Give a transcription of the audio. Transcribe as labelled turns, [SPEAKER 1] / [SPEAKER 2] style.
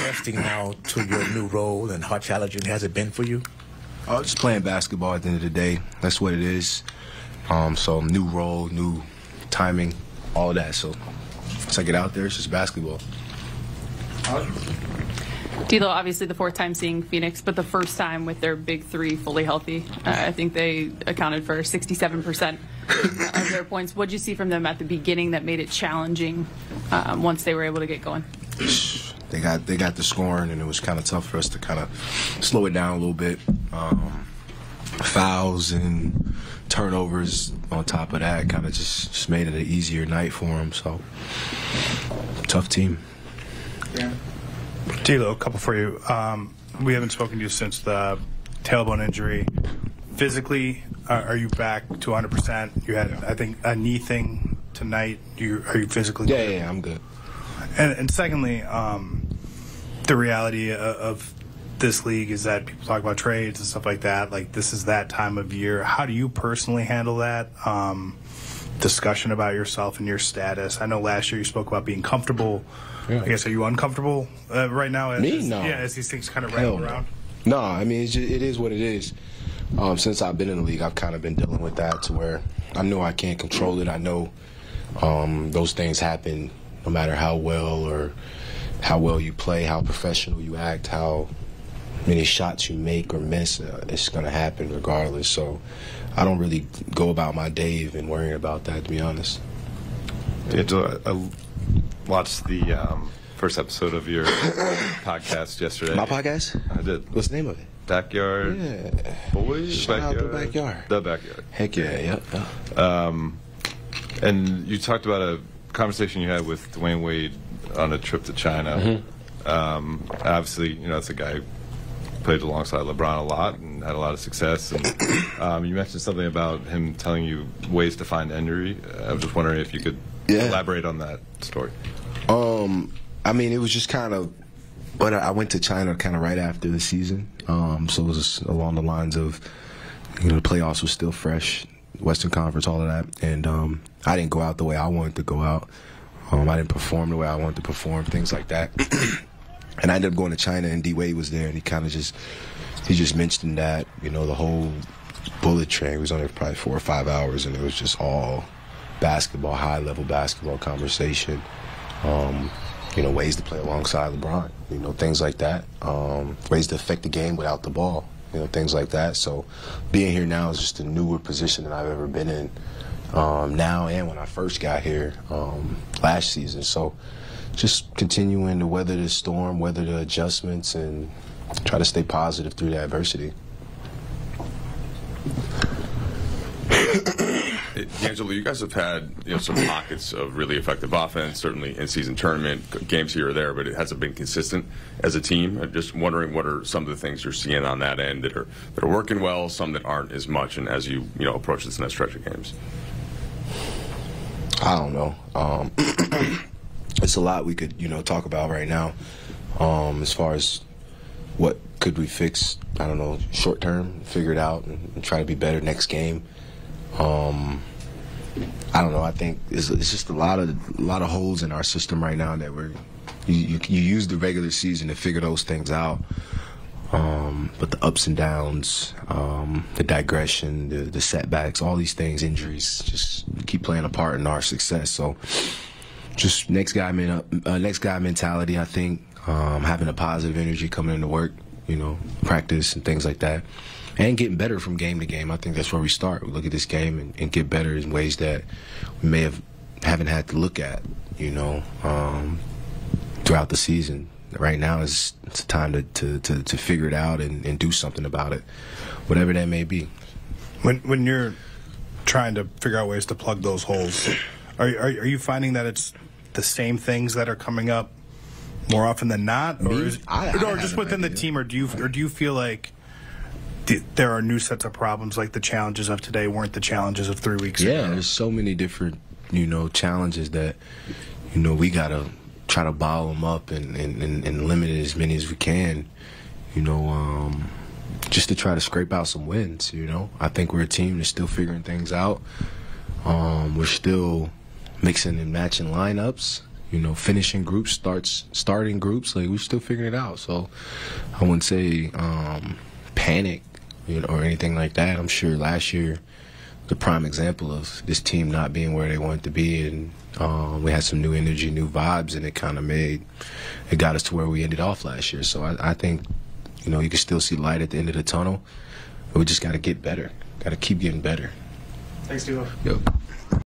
[SPEAKER 1] adjusting now to your new role and how challenging has it been for you?
[SPEAKER 2] Just playing basketball at the end of the day. That's what it is. So new role, new timing, all of that. So once I get out there, it's just basketball.
[SPEAKER 3] D'Lo, obviously the fourth time seeing Phoenix, but the first time with their big three fully healthy. I think they accounted for 67% of their points. What did you see from them at the beginning that made it challenging once they were able to get going?
[SPEAKER 2] They got the scoring, and it was kind of tough for us to kind of slow it down a little bit. Fouls and turnovers on top of that kind of just made it an easier night for them. So, tough team.
[SPEAKER 4] Yeah. D'Lo, a couple for you. We haven't spoken to you since the tailbone injury. Physically, are you back to 100%? You had, I think, a knee thing tonight. Are you physically good?
[SPEAKER 2] Yeah, I'm good.
[SPEAKER 4] And secondly, the reality of this league is that people talk about trades and stuff like that. Like, this is that time of year. How do you personally handle that discussion about yourself and your status? I know last year you spoke about being comfortable. Yeah. I guess, are you uncomfortable right now?
[SPEAKER 2] Me? No.
[SPEAKER 4] Yeah, as these things kind of rattle around?
[SPEAKER 2] No, I mean, it is what it is. Since I've been in the league, I've kind of been dealing with that to where I know I can't control it. I know those things happen no matter how well you play, how professional you act, how many shots you make or miss. It's going to happen regardless. So I don't really go about my day even worrying about that, to be honest.
[SPEAKER 5] Watched the first episode of your podcast yesterday.
[SPEAKER 2] My podcast?
[SPEAKER 5] I did.
[SPEAKER 2] What's the name of it?
[SPEAKER 5] Backyard.
[SPEAKER 2] Yeah.
[SPEAKER 5] Boys.
[SPEAKER 2] Shout out the backyard.
[SPEAKER 5] The backyard.
[SPEAKER 2] Heck yeah,
[SPEAKER 5] yeah. And you talked about a conversation you had with Dwayne Wade on a trip to China. Mm-hmm. Obviously, that's a guy who played alongside LeBron a lot and had a lot of success. And you mentioned something about him telling you ways to find injury. I was just wondering if you could elaborate on that story.
[SPEAKER 2] I mean, it was just kind of, but I went to China kind of right after the season. So it was along the lines of, the playoffs were still fresh, Western Conference, all of that. And I didn't go out the way I wanted to go out. I didn't perform the way I wanted to perform, things like that. And I ended up going to China, and D. Wade was there, and he kind of just mentioned that, the whole bullet train. He was on there for probably 4 or 5 hours, and it was just all basketball, high-level basketball conversation. Ways to play alongside LeBron, things like that. Ways to affect the game without the ball, things like that. So being here now is just a newer position than I've ever been in now and when I first got here last season. So just continuing to weather the storm, weather the adjustments, and try to stay positive through the adversity.
[SPEAKER 6] D'Angelo, you guys have had some pockets of really effective offense, certainly in-season tournament, games here or there, but it hasn't been consistent as a team. I'm just wondering what are some of the things you're seeing on that end that are working well, some that aren't as much, and as you approach this next stretch of games.
[SPEAKER 2] I don't know. It's a lot we could talk about right now. As far as what could we fix, I don't know, short term, figure it out and try to be better next game. I don't know. I think it's just a lot of holes in our system right now that you use the regular season to figure those things out. But the ups and downs, the digression, the setbacks, all these things, injuries, just keep playing a part in our success. So just next guy mentality. I think having a positive energy coming into work, practice and things like that. And getting better from game to game. I think that's where we start. We look at this game and get better in ways that we haven't had to look at, throughout the season. Right now it's time to figure it out and do something about it, whatever that may be.
[SPEAKER 4] When you're trying to figure out ways to plug those holes, are you finding that it's the same things that are coming up more often than not, or just within the team, or do you feel like there are new sets of problems, like the challenges of today weren't the challenges of 3 weeks ago?
[SPEAKER 2] Yeah, there's so many different, challenges that, we got to try to bottle them up and limit as many as we can, just to try to scrape out some wins, I think we're a team that's still figuring things out. We're still mixing and matching lineups, finishing groups, starting groups. Like, we're still figuring it out. So I wouldn't say panic, or anything like that. I'm sure last year, the prime example of this team not being where they wanted to be, and we had some new energy, new vibes, and it got us to where we ended off last year. So I think, you can still see light at the end of the tunnel. But we just got to get better. Got to keep getting better.
[SPEAKER 4] Thanks, Duo.
[SPEAKER 2] Yep.